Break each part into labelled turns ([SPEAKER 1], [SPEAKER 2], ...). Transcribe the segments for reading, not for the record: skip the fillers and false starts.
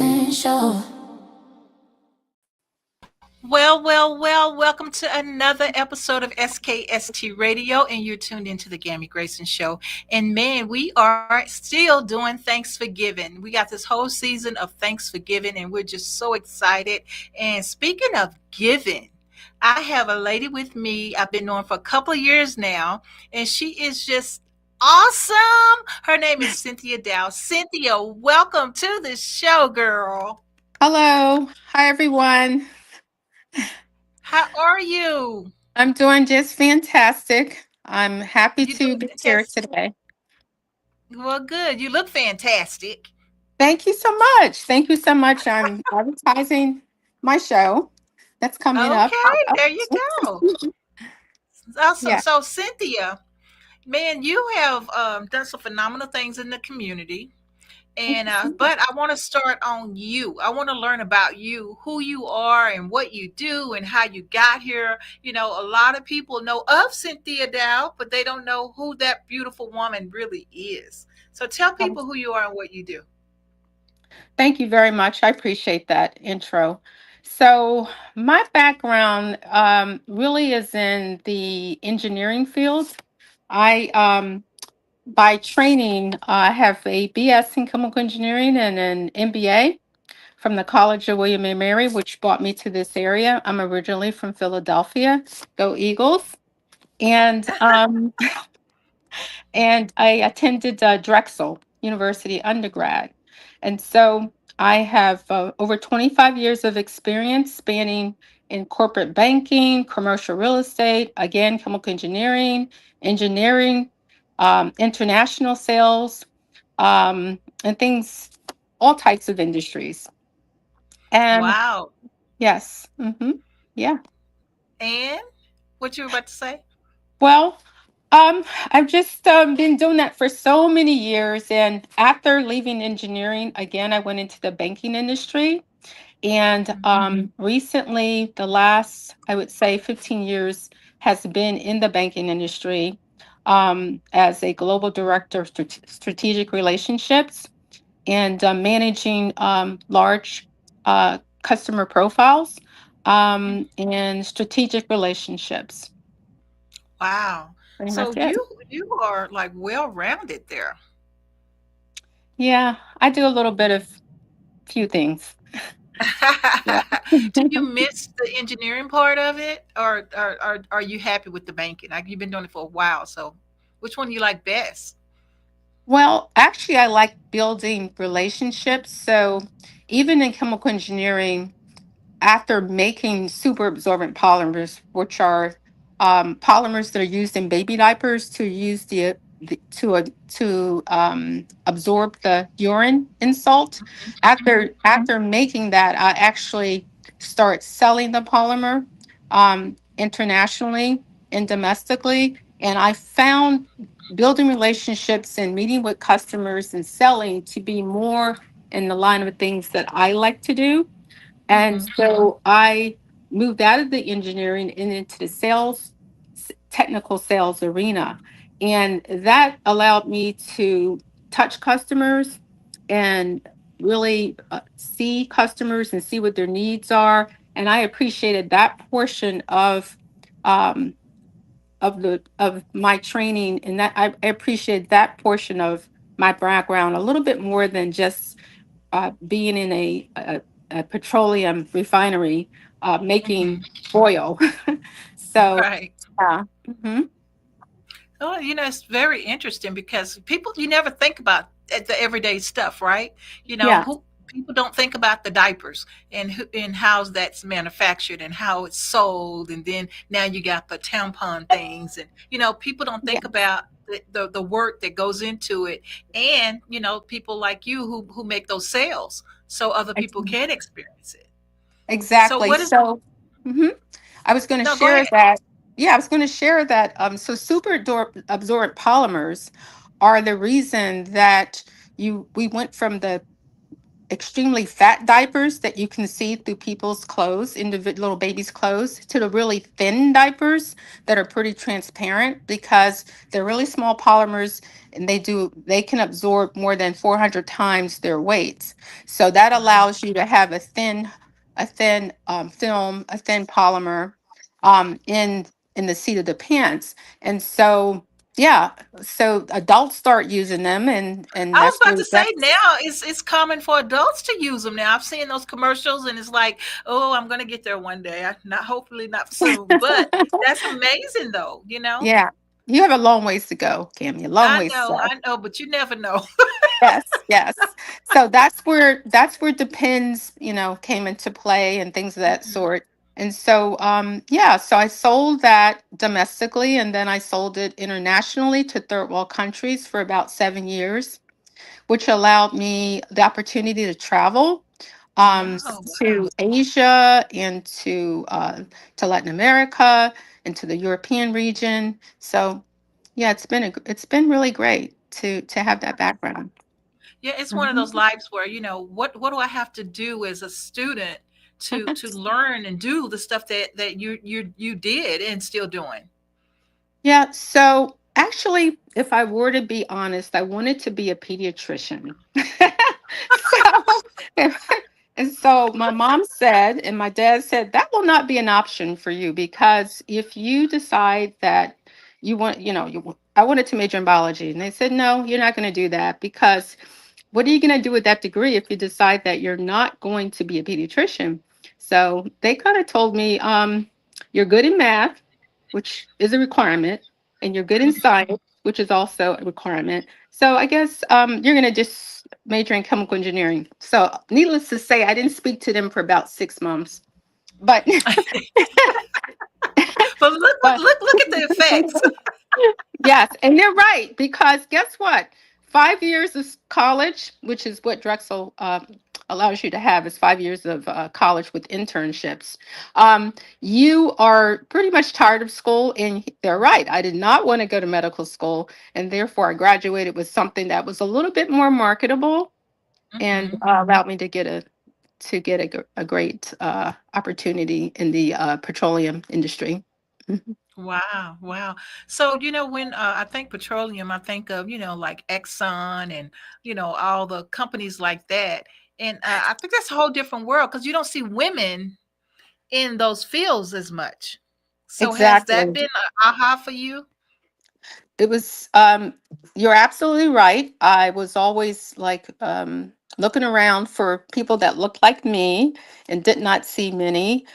[SPEAKER 1] Grayson Show.
[SPEAKER 2] Well. Welcome to another episode of SKST Radio, and you're tuned into the Gammy Grayson Show. And man, we are still doing Thanksgiving. We got this whole season of Thanksgiving, and we're just so excited. And speaking of giving, I have a lady with me I've been knowing for a couple of years now, and she is just awesome. Her name is Cynthia Dowd. Cynthia, welcome to the show, girl.
[SPEAKER 3] Hello. Hi, everyone.
[SPEAKER 2] How are you?
[SPEAKER 3] I'm doing just fantastic. I'm happy
[SPEAKER 2] You
[SPEAKER 3] to
[SPEAKER 2] doing
[SPEAKER 3] be here
[SPEAKER 2] fantastic?
[SPEAKER 3] today.
[SPEAKER 2] Well, good. You look fantastic.
[SPEAKER 3] Thank you so much. Thank you so much. I'm advertising my show that's coming up.
[SPEAKER 2] Okay, there you go. Awesome.
[SPEAKER 3] Yeah.
[SPEAKER 2] So, Cynthia, man, you have done some phenomenal things in the community.
[SPEAKER 3] Thank
[SPEAKER 2] And
[SPEAKER 3] you so much.
[SPEAKER 2] but I want to start on you. I want to learn about you, who you are, and what you do, and how you got here. You know, a lot of people know of Cynthia Dow, but they don't know who that beautiful woman really is. So, tell people who you are and what you do.
[SPEAKER 3] Thank you very much. I appreciate that intro. So, my background really is in the engineering field. I by training, I have a BS in chemical engineering and an MBA from the College of William and Mary, which brought me to this area. I'm originally from Philadelphia. Go Eagles! And and I attended Drexel University undergrad, and so I have over 25 years of experience spanning in corporate banking, commercial real estate, again chemical engineering, international sales, and things, all types of industries. And
[SPEAKER 2] Wow.
[SPEAKER 3] yes. Yeah.
[SPEAKER 2] And what you were about to say?
[SPEAKER 3] Well, I've just been doing that for so many years. And after leaving engineering, again, I went into the banking industry. And recently, the last, I would say, 15 years has been in the banking industry as a global director of strategic relationships and managing large customer profiles and strategic relationships.
[SPEAKER 2] Wow.
[SPEAKER 3] Pretty
[SPEAKER 2] So
[SPEAKER 3] much it.
[SPEAKER 2] you are like well rounded there.
[SPEAKER 3] Yeah, I do a little bit of few things. Yeah.
[SPEAKER 2] Do you miss the engineering part of it, or are you happy with the banking? Like you've been doing it for a while, so which one do you like best?
[SPEAKER 3] Well, actually, I like building relationships. So even in chemical engineering, after making super absorbent polymers, which are polymers that are used in baby diapers to use to absorb the urine insult.
[SPEAKER 2] Mhm.
[SPEAKER 3] After making that, I actually start selling the polymer internationally and domestically, and I found building relationships and meeting with customers and selling to be more in the line of things that I like to do, and
[SPEAKER 2] Mhm.
[SPEAKER 3] so I moved out of the engineering and into the technical sales arena. And that allowed me to touch customers and really see customers and see what their needs are. And I appreciated that portion um, of my training, and that I appreciate that portion of my background a little bit more than just being in a petroleum refinery making
[SPEAKER 2] Mhm.
[SPEAKER 3] oil. So,
[SPEAKER 2] Right.
[SPEAKER 3] yeah.
[SPEAKER 2] Oh, it's very interesting because people you never think about the everyday stuff, right?
[SPEAKER 3] Yeah,
[SPEAKER 2] Who people don't think about the diapers and how that's manufactured and how it's sold, and then now you got the tampon things, and people don't
[SPEAKER 3] yeah,
[SPEAKER 2] think about the work that goes into it, and people like you who make those sales so other
[SPEAKER 3] ex-
[SPEAKER 2] people can experience it. So
[SPEAKER 3] exactly.
[SPEAKER 2] what is
[SPEAKER 3] So, mhm. I was going to
[SPEAKER 2] no, go
[SPEAKER 3] share
[SPEAKER 2] ahead.
[SPEAKER 3] that. Yeah, I was going to share that. So, absorbent polymers are the reason that we went from the extremely fat diapers that you can see through people's clothes, little babies' clothes, to the really thin diapers that are pretty transparent because they're really small polymers and they can absorb more than 400 times their weights. So that
[SPEAKER 2] Wow.
[SPEAKER 3] allows you to have a thin film, a thin polymer in the seat of the pants. And so yeah, so adults start using them, and
[SPEAKER 2] I was
[SPEAKER 3] that's
[SPEAKER 2] about
[SPEAKER 3] where
[SPEAKER 2] to say
[SPEAKER 3] that's
[SPEAKER 2] now it's common for adults to use them now. I've seen those commercials and it's like, oh, I'm gonna get there one day. Not hopefully not soon, but that's amazing though, you know?
[SPEAKER 3] yeah. You have a long ways to go, Cammy. A long ways to go.
[SPEAKER 2] I know, but you never know.
[SPEAKER 3] Yes, yes. So that's where Depends, came into play and things of that
[SPEAKER 2] Mhm.
[SPEAKER 3] sort. And so yeah, so I sold that domestically and then I sold it internationally to third world countries for about 7 years, which allowed me the opportunity to travel
[SPEAKER 2] Wow, wow.
[SPEAKER 3] to Asia and to Latin America and to the European region. So yeah, it's been really great to have that background.
[SPEAKER 2] Yeah, it's one of those
[SPEAKER 3] Mhm.
[SPEAKER 2] lives where, what do I have to do as a student to learn and do the stuff that you did and still doing?
[SPEAKER 3] Yeah, so actually, if I were to be honest, I wanted to be a pediatrician. so, and so my mom said, and my dad said, that will not be an option for you because if you decide that you want, I wanted to major in biology, and they said, no, you're not going to do that because what are you going to do with that degree if you decide that you're not going to be a pediatrician? So they kind of told me, you're good in math, which is a requirement, and you're good in science, which is also a requirement. So I guess you're going to just major in chemical engineering. So needless to say, I didn't speak to them for about 6 months. But
[SPEAKER 2] But look, look,
[SPEAKER 3] but
[SPEAKER 2] look, look at the effects.
[SPEAKER 3] yes, and they're right because guess what? 5 years of college, which is what Drexel allows you to have, is 5 years of college with internships. You are pretty much tired of school, and they're right. I did not want to go to medical school, and therefore I graduated with something that was a little bit more marketable and
[SPEAKER 2] Hmm.
[SPEAKER 3] allowed me to get a great opportunity in the petroleum industry. Mhm.
[SPEAKER 2] Wow, wow. So, when I think petroleum, I think of, like Exxon and, all the companies like that. And I think that's a whole different world because you don't see women in those fields as much. So has that
[SPEAKER 3] Exactly.
[SPEAKER 2] been a aha for you?
[SPEAKER 3] It was you're absolutely right. I was always like looking around for people that looked like me and did not see many.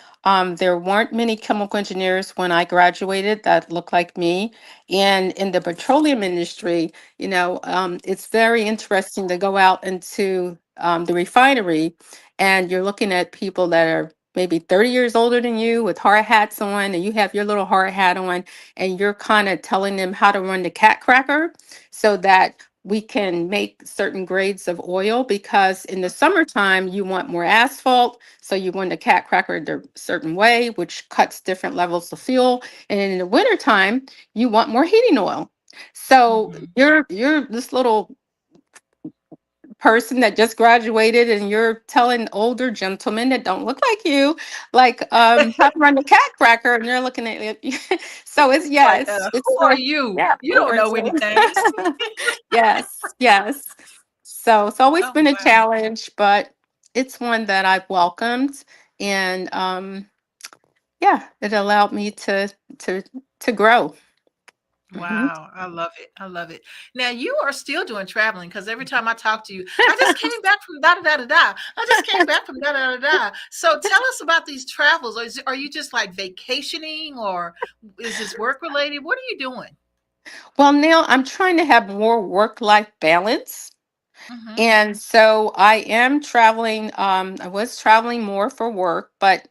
[SPEAKER 3] There weren't many chemical engineers when I graduated that looked like me. And in the petroleum industry, it's very interesting to go out into the refinery and you're looking at people that are maybe 30 years older than you with hard hats on, and you have your little hard hat on and you're kind of telling them how to run the cat cracker so that we can make certain grades of oil because in the summertime you want more asphalt, so you run the cat cracker the certain way, which cuts different levels of fuel, and in the wintertime you want more heating oil. So
[SPEAKER 2] Hmm.
[SPEAKER 3] you're this little person that just graduated and you're telling older gentlemen that don't look like you like how to run the cat cracker and they're looking at you. So it's
[SPEAKER 2] Like,
[SPEAKER 3] it's
[SPEAKER 2] who are you?
[SPEAKER 3] yeah,
[SPEAKER 2] You don't know anything.
[SPEAKER 3] yes, yes. So it's always
[SPEAKER 2] Oh,
[SPEAKER 3] been a
[SPEAKER 2] wow.
[SPEAKER 3] challenge, but it's one that I've welcomed, and yeah, it allowed me to to grow. Mhm.
[SPEAKER 2] Wow, I love it. I love it. Now you are still doing traveling because every time I talk to you, I just came back from da da da da da. I just came back from da da da da. So tell us about these travels. Are you just like vacationing or is this work related? What are you doing?
[SPEAKER 3] Well, now I'm trying to have more work-life balance.
[SPEAKER 2] Mm-hmm.
[SPEAKER 3] And so I am traveling. I was traveling more for work, but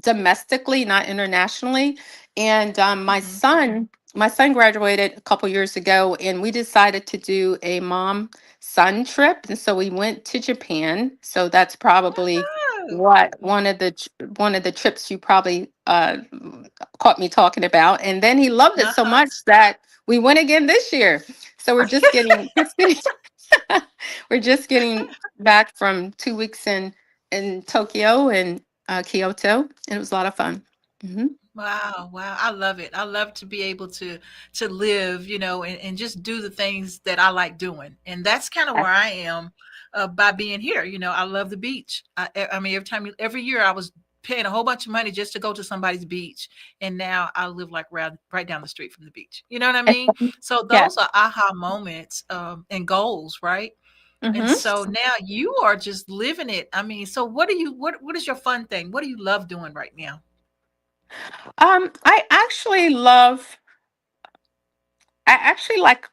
[SPEAKER 3] domestically, not internationally. And
[SPEAKER 2] Mm-hmm.
[SPEAKER 3] my son graduated a couple years ago, and we decided to do a mom-son trip. And so we went to Japan. So that's probably
[SPEAKER 2] Oh,
[SPEAKER 3] what one of the trips you probably caught me talking about. And then he loved it so
[SPEAKER 2] uh-huh.
[SPEAKER 3] much that we went again this year. So we're just getting. We're just getting back from 2 weeks in Tokyo and Kyoto. And it was a lot of fun. Hmm.
[SPEAKER 2] Wow, wow. I love it. I love to be able to live, and just do the things that I like doing. And that's kind of where I am by being here. I love the beach. I mean, every year I was paying a whole bunch of money just to go to somebody's beach. And now I live like right down the street from the beach. You know what I mean? So
[SPEAKER 3] Yes.
[SPEAKER 2] those are aha moments and goals, right? And
[SPEAKER 3] Hmm.
[SPEAKER 2] so now you are just living it. I mean, so what is your fun thing? What do you love doing right now?
[SPEAKER 3] I actually love. I actually like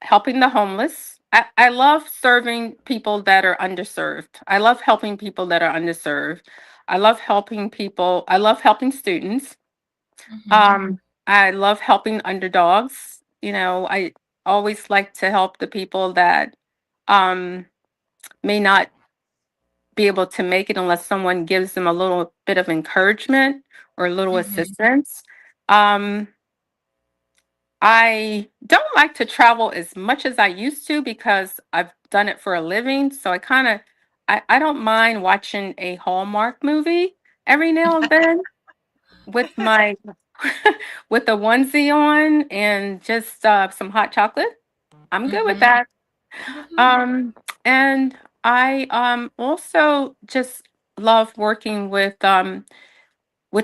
[SPEAKER 3] helping the homeless. I love serving people that are underserved. I love helping people that are underserved. I love helping people. I love helping students.
[SPEAKER 2] Hmm.
[SPEAKER 3] Um, I love helping underdogs. I always like to help the people that um, may not be able to make it unless someone gives them a little bit of encouragement or a little
[SPEAKER 2] Hmm.
[SPEAKER 3] assistance. Um, I don't like to travel as much as I used to because I've done it for a living. So I don't mind watching a Hallmark movie every now and then with my with a onesie on and just some hot chocolate. I'm good with
[SPEAKER 2] Hmm.
[SPEAKER 3] that.
[SPEAKER 2] Hmm.
[SPEAKER 3] Um, and I also just love working with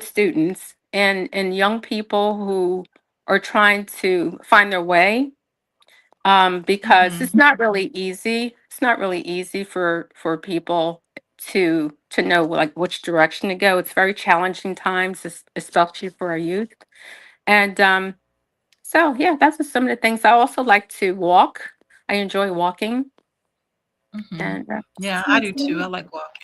[SPEAKER 3] students and young people who are trying to find their way, because
[SPEAKER 2] Hmm.
[SPEAKER 3] it's not really easy. It's not really easy for people to know like which direction to go. It's very challenging times, especially for our youth. And so yeah, that's just some of the things. I also like to walk. I enjoy walking,
[SPEAKER 2] Hmm.
[SPEAKER 3] and
[SPEAKER 2] Yeah, I
[SPEAKER 3] that's
[SPEAKER 2] do too. I like walking.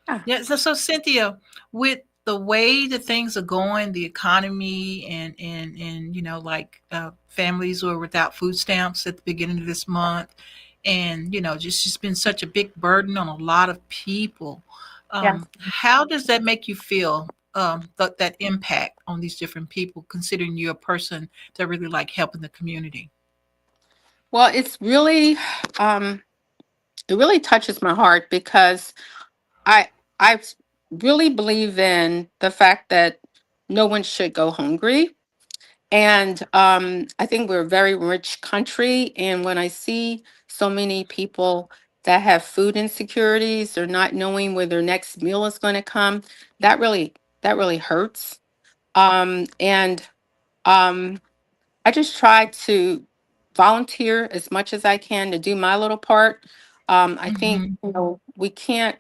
[SPEAKER 3] yeah,
[SPEAKER 2] Yeah. So Cynthia, with the way that things are going, the economy and like families who are without food stamps at the beginning of this month, and just been such a big burden on a lot of people.
[SPEAKER 3] yeah.
[SPEAKER 2] How does that make you feel? That impact on these different people, considering you're a person that really like helping the community.
[SPEAKER 3] Well, um, it really touches my heart because I I really believe in the fact that no one should go hungry. And I think we're a very rich country. And when I see so many people that have food insecurities or not knowing where their next meal is going to come, that really hurts. And um, I just try to volunteer as much as I can to do my little part. I think
[SPEAKER 2] Hmm.
[SPEAKER 3] we can't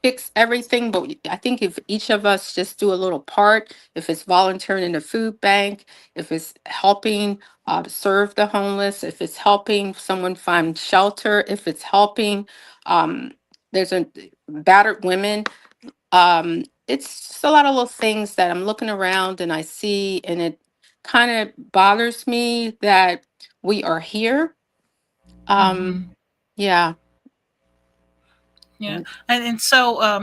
[SPEAKER 3] fix everything, but I think if each of us just do a little part, if it's volunteering in a food bank, if it's helping serve the homeless, if it's helping someone find shelter, if it's helping, um, there's a battered women. It's just a lot of little things that I'm looking around and I see, and it kind of bothers me that we are here. Um,
[SPEAKER 2] Hmm.
[SPEAKER 3] yeah.
[SPEAKER 2] Yeah, and so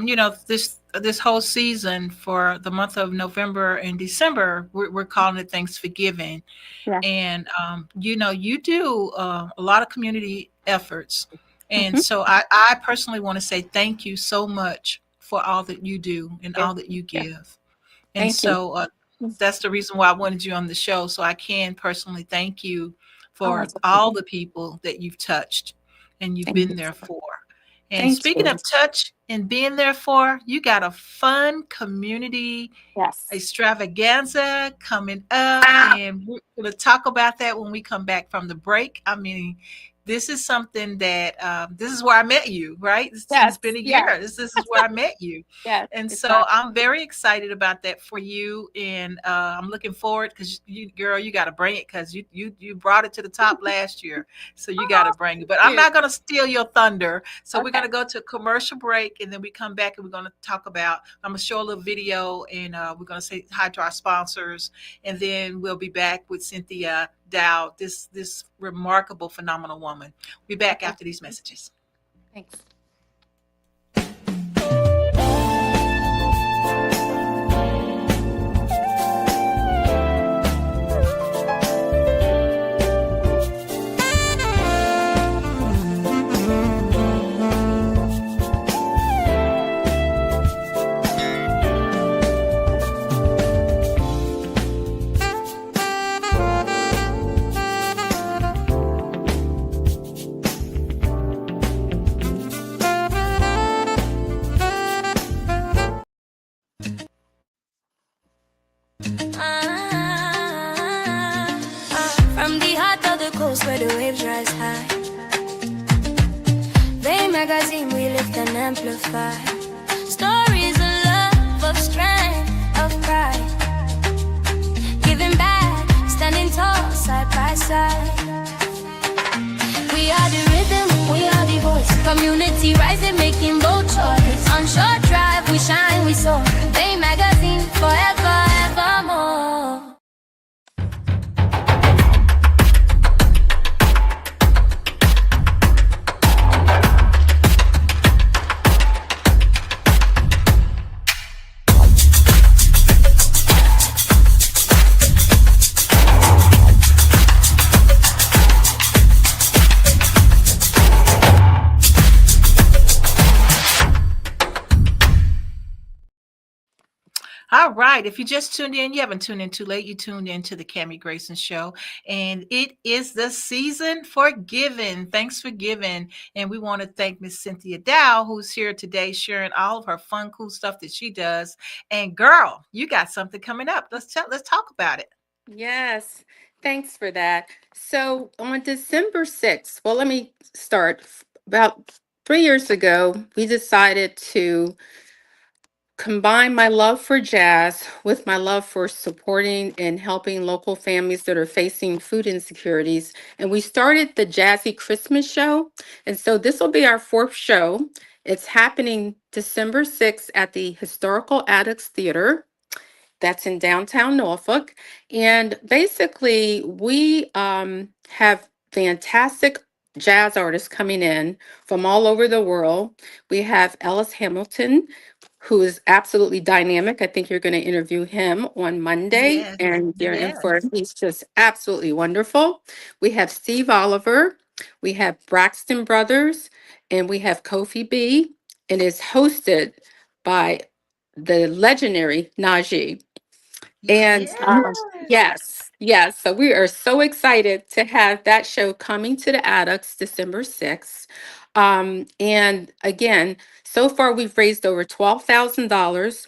[SPEAKER 2] this whole season for the month of November and December, we're calling it Thanksgiving,
[SPEAKER 3] Yeah.
[SPEAKER 2] and you do a lot of community efforts, and
[SPEAKER 3] Hmm.
[SPEAKER 2] so I personally want to say thank you so much for all that you do and
[SPEAKER 3] Yeah.
[SPEAKER 2] all that you
[SPEAKER 3] Yeah.
[SPEAKER 2] give. And
[SPEAKER 3] Thank you.
[SPEAKER 2] so that's the reason why I wanted you on the show, so I can personally thank you
[SPEAKER 3] Oh,
[SPEAKER 2] for
[SPEAKER 3] that's
[SPEAKER 2] all
[SPEAKER 3] okay.
[SPEAKER 2] the people that you've touched and you've
[SPEAKER 3] Thank
[SPEAKER 2] been
[SPEAKER 3] you.
[SPEAKER 2] there for. And
[SPEAKER 3] Thank
[SPEAKER 2] speaking
[SPEAKER 3] you.
[SPEAKER 2] of touch and being there for, you got a fun community
[SPEAKER 3] Yes.
[SPEAKER 2] extravaganza coming up, and we're going to talk about that when we come back from the break. I mean, this is something that this is where I met you, right? It's
[SPEAKER 3] Yes.
[SPEAKER 2] been a year.
[SPEAKER 3] Yes.
[SPEAKER 2] This is where I met you,
[SPEAKER 3] Yes.
[SPEAKER 2] and so
[SPEAKER 3] Exactly.
[SPEAKER 2] I'm very excited about that for you, and I'm looking forward because you, girl, you got to bring it because you brought it to the top last year, so you got to
[SPEAKER 3] Oh,
[SPEAKER 2] bring it.
[SPEAKER 3] thank
[SPEAKER 2] But I'm
[SPEAKER 3] you.
[SPEAKER 2] not going to steal your thunder. So we're going
[SPEAKER 3] Okay.
[SPEAKER 2] to go to a commercial break, and then we come back and we're going to talk about. I'm going to show a little video, and we're going to say hi to our sponsors, and then we'll be back with Cynthia Dowd, this remarkable, phenomenal woman. We'll be back
[SPEAKER 3] Okay.
[SPEAKER 2] after these messages.
[SPEAKER 3] Thanks.
[SPEAKER 1] amplified. Stories of love, of strength, of pride. Giving back, standing tall, side by side. We are the rhythm, we are the voice. Community rising, making bold choice. On short drive, we shine, we soar. Bay magazine, forever, evermore.
[SPEAKER 2] All right. If you just tuned in, you haven't tuned in too late. You tuned into the Cammie Grayson Show, and it is the season for giving. Thanks for giving, and we want to thank Miss Cynthia Dowd, who's here today, sharing all of her fun, cool stuff that she does. And girl, you got something coming up. Let's talk about it.
[SPEAKER 3] Yes, thanks for that. So on December 6th, well, let me start. About 3 years ago, we decided to combine my love for jazz with my love for supporting and helping local families that are facing food insecurities. And we started the Jazzy Christmas Show. And so this will be our fourth show. It's happening December 6th at the Historical Addicts Theater. That's in downtown Norfolk. And basically, we have fantastic jazz artists coming in from all over the world. We have Ellis Hamilton, who is absolutely dynamic. I think you're going to interview him on Monday,
[SPEAKER 2] Yes,
[SPEAKER 3] and you're in for
[SPEAKER 2] yes,
[SPEAKER 3] he's just absolutely wonderful. We have Steve Oliver, we have Braxton Brothers, and we have Kofi B, and is hosted by the legendary Najee. And
[SPEAKER 2] yes.
[SPEAKER 3] yes, yes. So we are so excited to have that show coming to the Addicts December 6th. And again, so far we've raised over $12,000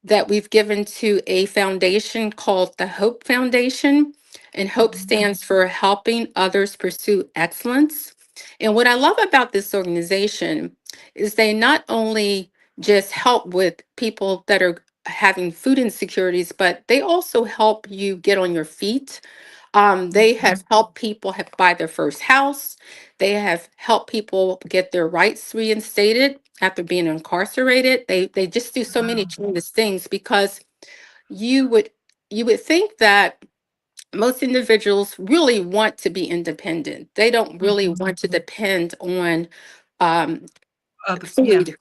[SPEAKER 3] that we've given to a foundation called the Hope Foundation. And Hope
[SPEAKER 2] Mhm.
[SPEAKER 3] stands for Helping Others Pursue Excellence. And what I love about this organization is they not only just help with people that are having food insecurities, but they also help you get on your feet. They have helped people buy their first house. They have helped people get their rights reinstated after being incarcerated. They just do so many
[SPEAKER 2] Wow.
[SPEAKER 3] tremendous things because you would you would think that most individuals really want to be independent. They don't really
[SPEAKER 2] Mhm.
[SPEAKER 3] want to depend on um,
[SPEAKER 2] Yeah,
[SPEAKER 3] food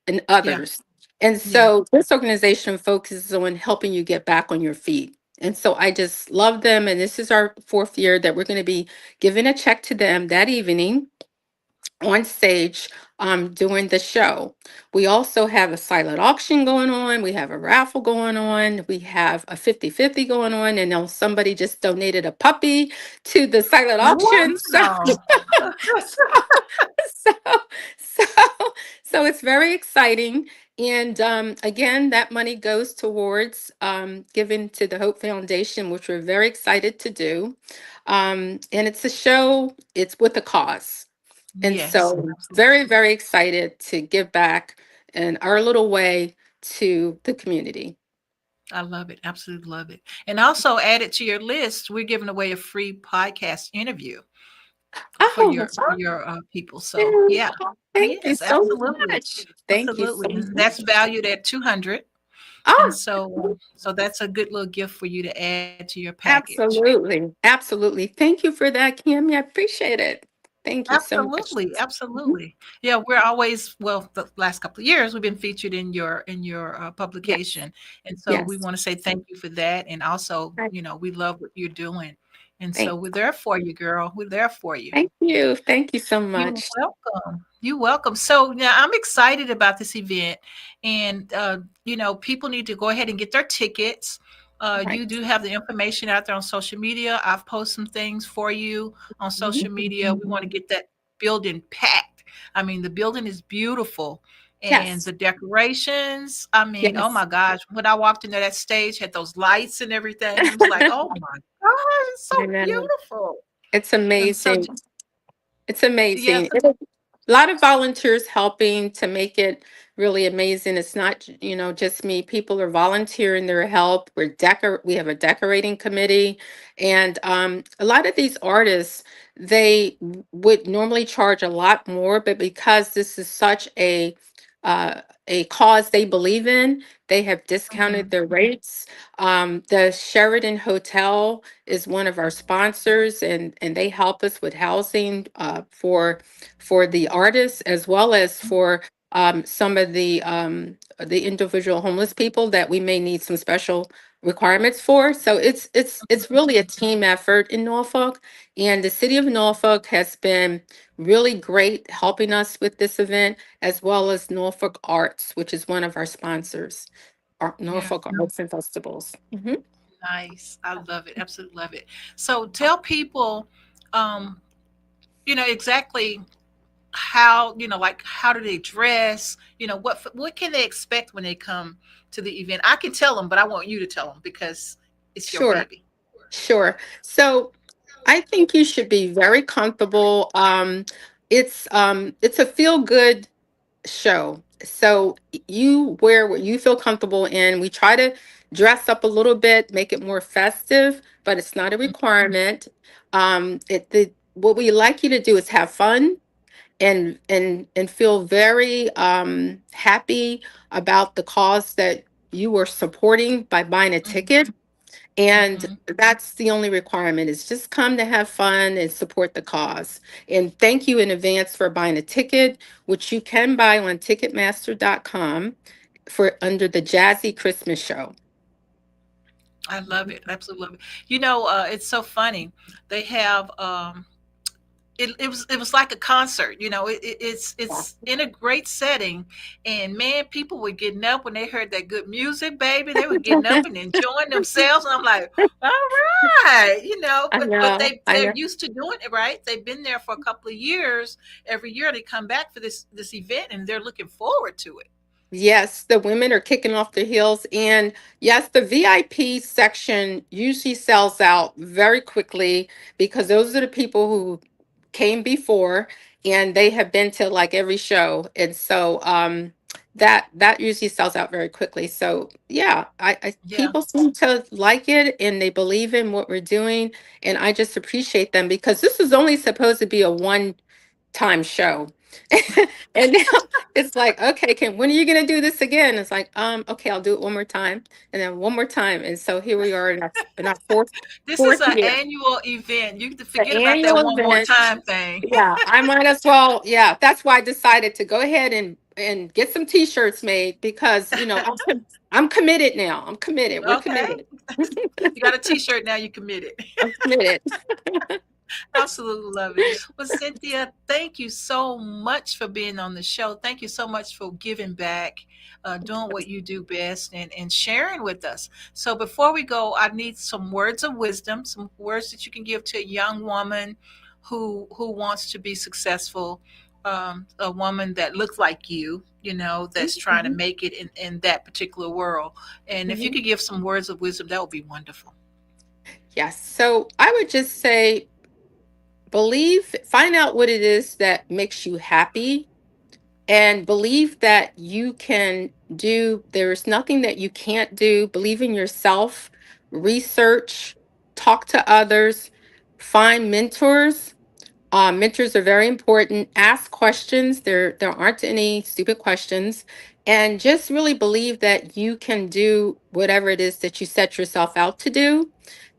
[SPEAKER 3] and
[SPEAKER 2] yeah,
[SPEAKER 3] others. And
[SPEAKER 2] yeah.
[SPEAKER 3] so this organization focuses on helping you get back on your feet. And so I just love them. And this is our fourth year that we're going to be giving a check to them that evening on stage during the show. We also have a silent auction going on. We have a raffle going on. We have a 50-50 going on. And now somebody just donated a puppy to the silent auction. So,
[SPEAKER 2] Wow.
[SPEAKER 3] so, so, so it's very exciting. And again, that money goes towards giving to the Hope Foundation, which we're very excited to do. And it's a show, it's with a cause. And
[SPEAKER 2] Yes,
[SPEAKER 3] so, very,
[SPEAKER 2] absolutely.
[SPEAKER 3] very excited to give back in our little way to the community.
[SPEAKER 2] I love it. Absolutely love it. And also add it to your list. We're giving away a free podcast interview for
[SPEAKER 3] Oh,
[SPEAKER 2] your people. So
[SPEAKER 3] yeah.
[SPEAKER 2] yeah,
[SPEAKER 3] Thank you
[SPEAKER 2] yes,
[SPEAKER 3] so
[SPEAKER 2] absolutely,
[SPEAKER 3] much. Thank you so
[SPEAKER 2] absolutely. And that's
[SPEAKER 3] much.
[SPEAKER 2] valued at 200. And
[SPEAKER 3] Oh,
[SPEAKER 2] so that's a good little gift for you to add to your package.
[SPEAKER 3] absolutely. Absolutely. Thank you for that, Kim. I appreciate it. Thank you so much.
[SPEAKER 2] Absolutely,
[SPEAKER 3] Mhm.
[SPEAKER 2] absolutely. Yeah, we're always well, the last couple of years, we've been featured in your,
[SPEAKER 3] Yes.
[SPEAKER 2] publication, and so we
[SPEAKER 3] Yes.
[SPEAKER 2] wanna say thank you for that, and also,
[SPEAKER 3] Right.
[SPEAKER 2] we love what you're doing, and so
[SPEAKER 3] Thank,
[SPEAKER 2] we're there for you, girl. We're there for you.
[SPEAKER 3] thank you. Thank you so
[SPEAKER 2] You're
[SPEAKER 3] much.
[SPEAKER 2] welcome. You're welcome. So, yeah, I'm excited about this event, and, people need to go ahead and get their tickets. You
[SPEAKER 3] Right.
[SPEAKER 2] do have the information out there on social media. I've posted some things for you on
[SPEAKER 3] Mhm.
[SPEAKER 2] social media. We want to get that building packed. I mean, the building is beautiful, and
[SPEAKER 3] Yes.
[SPEAKER 2] the decorations, I mean, oh
[SPEAKER 3] Yes.
[SPEAKER 2] my gosh, when I walked into that stage, had those lights and everything. It was like, oh my gosh, it's
[SPEAKER 3] I
[SPEAKER 2] so
[SPEAKER 3] know.
[SPEAKER 2] beautiful.
[SPEAKER 3] It's
[SPEAKER 2] And so,
[SPEAKER 3] amazing. It's
[SPEAKER 2] yes,
[SPEAKER 3] amazing. A lot of volunteers helping to make it really amazing. It's not, just me. People are volunteering their help. We have a decorating committee, and a lot of these artists, they would normally charge a lot more, but because this is such a cause they believe in, they have discounted
[SPEAKER 2] Mhm.
[SPEAKER 3] their rates. The Sheridan Hotel is one of our sponsors, and they help us with housing for the artists, as well as for some of the individual homeless people that we may need some special requirements for. So it's really a team effort in Norfolk, and the city of Norfolk has been really great helping us with this event, as well as Norfolk Arts, which is one of our sponsors,
[SPEAKER 2] Yeah.
[SPEAKER 3] Norfolk Arts and Festivals. Mhm.
[SPEAKER 2] Nice. I love it. Absolutely love it. So tell people, um, exactly how, like how do they dress? What can they expect when they come to the event? I can tell them, but I want you to tell them because it's your
[SPEAKER 3] Sure,
[SPEAKER 2] baby.
[SPEAKER 3] sure. So I think you should be very comfortable. It's a feel good show. So you wear what you feel comfortable in. We try to dress up a little bit, make it more festive, but it's not a requirement. What we like you to do is have fun and feel very happy about the cause that you are supporting by buying a ticket. And
[SPEAKER 2] Mm-hmm.
[SPEAKER 3] that's the only requirement, is just come to have fun and support the cause. And thank you in advance for buying a ticket, which you can buy on ticketmaster.com for under the Jazzy Christmas Show.
[SPEAKER 2] I love it. Absolutely love it. It's so funny. They have it was like a concert.
[SPEAKER 3] Yeah.
[SPEAKER 2] It's in a great setting, and man, people were getting up when they heard that good music, baby. They were getting up and enjoying themselves, and I'm like, all right,
[SPEAKER 3] I
[SPEAKER 2] but
[SPEAKER 3] know, I
[SPEAKER 2] they're
[SPEAKER 3] know.
[SPEAKER 2] used to doing it, right? They've been there for a couple of years. Every year they come back for this event, and they're looking forward to it.
[SPEAKER 3] Yes, the women are kicking off their heels. And yes, the VIP section usually sells out very quickly because those are the people who came before and they have been to like every show. And so that usually sells out very quickly. So yeah,
[SPEAKER 2] Yeah.
[SPEAKER 3] people seem to like it and they believe in what we're doing. And I just appreciate them because this is only supposed to be a one-time show. And now it's like, okay, when are you gonna do this again? It's like, okay, I'll do it one more time, and then one more time, and so here we are in our
[SPEAKER 2] This is
[SPEAKER 3] fourth
[SPEAKER 2] an
[SPEAKER 3] year,
[SPEAKER 2] annual event. You can
[SPEAKER 3] the
[SPEAKER 2] forget about that
[SPEAKER 3] annual
[SPEAKER 2] one more
[SPEAKER 3] event.
[SPEAKER 2] time thing.
[SPEAKER 3] Yeah, I might as well. Yeah, that's why I decided to go ahead and get some T-shirts made because I'm committed now. I'm committed. We're
[SPEAKER 2] Okay.
[SPEAKER 3] committed.
[SPEAKER 2] You got a t-shirt now, you committed.
[SPEAKER 3] I'm committed.
[SPEAKER 2] Absolutely love it. Well, Cynthia, thank you so much for being on the show. Thank you so much for giving back, doing what you do best, and sharing with us. So before we go, I need some words of wisdom, some words that you can give to a young woman who wants to be successful, a woman that looks like that's trying to
[SPEAKER 3] Mhm,
[SPEAKER 2] make it in that particular world. And if you
[SPEAKER 3] mhm.
[SPEAKER 2] could give some words of wisdom, that would be wonderful.
[SPEAKER 3] Yes. So I would just say, find out what it is that makes you happy and believe that you can do, there's nothing that you can't do. Believe in yourself, research, talk to others, find mentors. Mentors are very important. Ask questions. There aren't any stupid questions. And just really believe that you can do whatever it is that you set yourself out to do.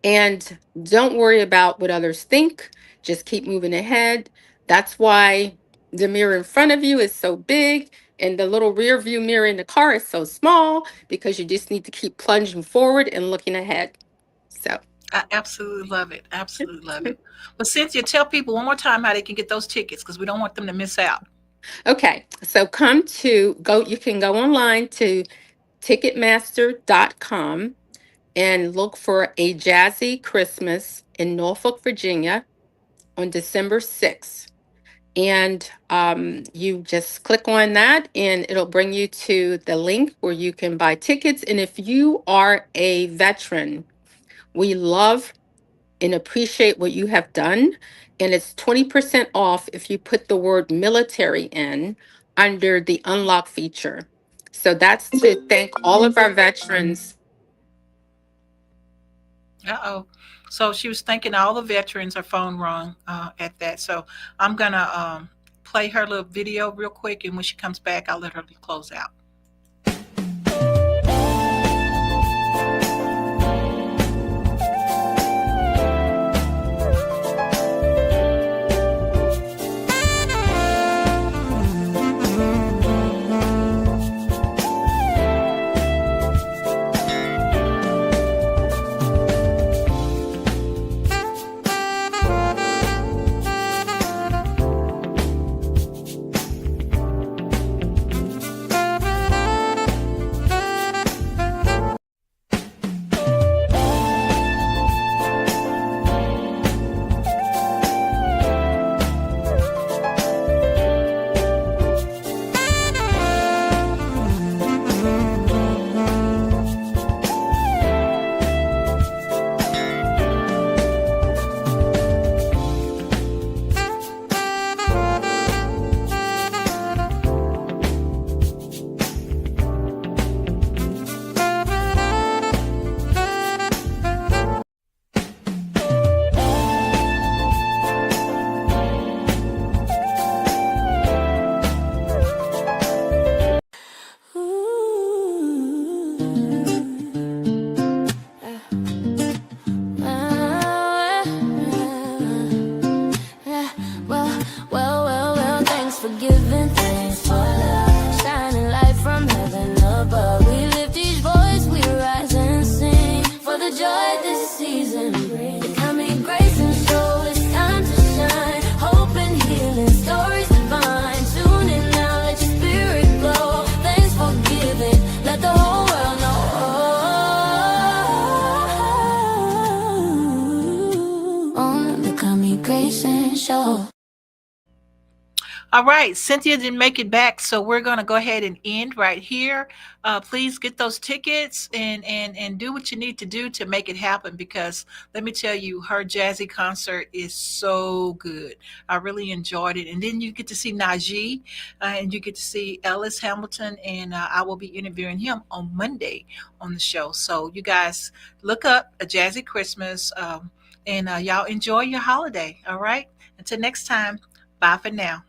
[SPEAKER 3] And don't worry about what others think. Just keep moving ahead. That's why the mirror in front of you is so big and the little rear view mirror in the car is so small, because you just need to keep plunging forward and looking ahead. So,
[SPEAKER 2] I absolutely love it. Absolutely love it. But Cynthia, tell people one more time how they can get those tickets because we don't want them to miss out.
[SPEAKER 3] okay. So you can go online to ticketmaster.com and look for A Jazzy Christmas in Norfolk, Virginia on December 6th. And you just click on that and it'll bring you to the link where you can buy tickets. And if you are a veteran, we love and appreciate what you have done. And it's 20% off if you put the word military in under the unlock feature. So that's to thank all of our veterans.
[SPEAKER 2] Uh-oh. So she was thanking all the veterans. Her phone rung at that. So I'm going to play her little video real quick. And when she comes back, I'll let her close out.
[SPEAKER 1] Thanks for giving, thanks for love, shining light from heaven above. We lift each voice, we rise and sing for the joy this season brings. The coming Grayson show, it's time to shine. Hope and healing, stories divine. Tune in now, let your spirit glow. Thanks for giving, let the whole world know. On the coming Grayson show.
[SPEAKER 2] All right, Cynthia didn't make it back, so we're going to go ahead and end right here. Please get those tickets and do what you need to do to make it happen, because let me tell you, her jazzy concert is so good. I really enjoyed it. And then you get to see Najee, and you get to see Ellis Hamilton, and I will be interviewing him on Monday on the show. So you guys look up A Jazzy Christmas, and y'all enjoy your holiday. All right, until next time, bye for now.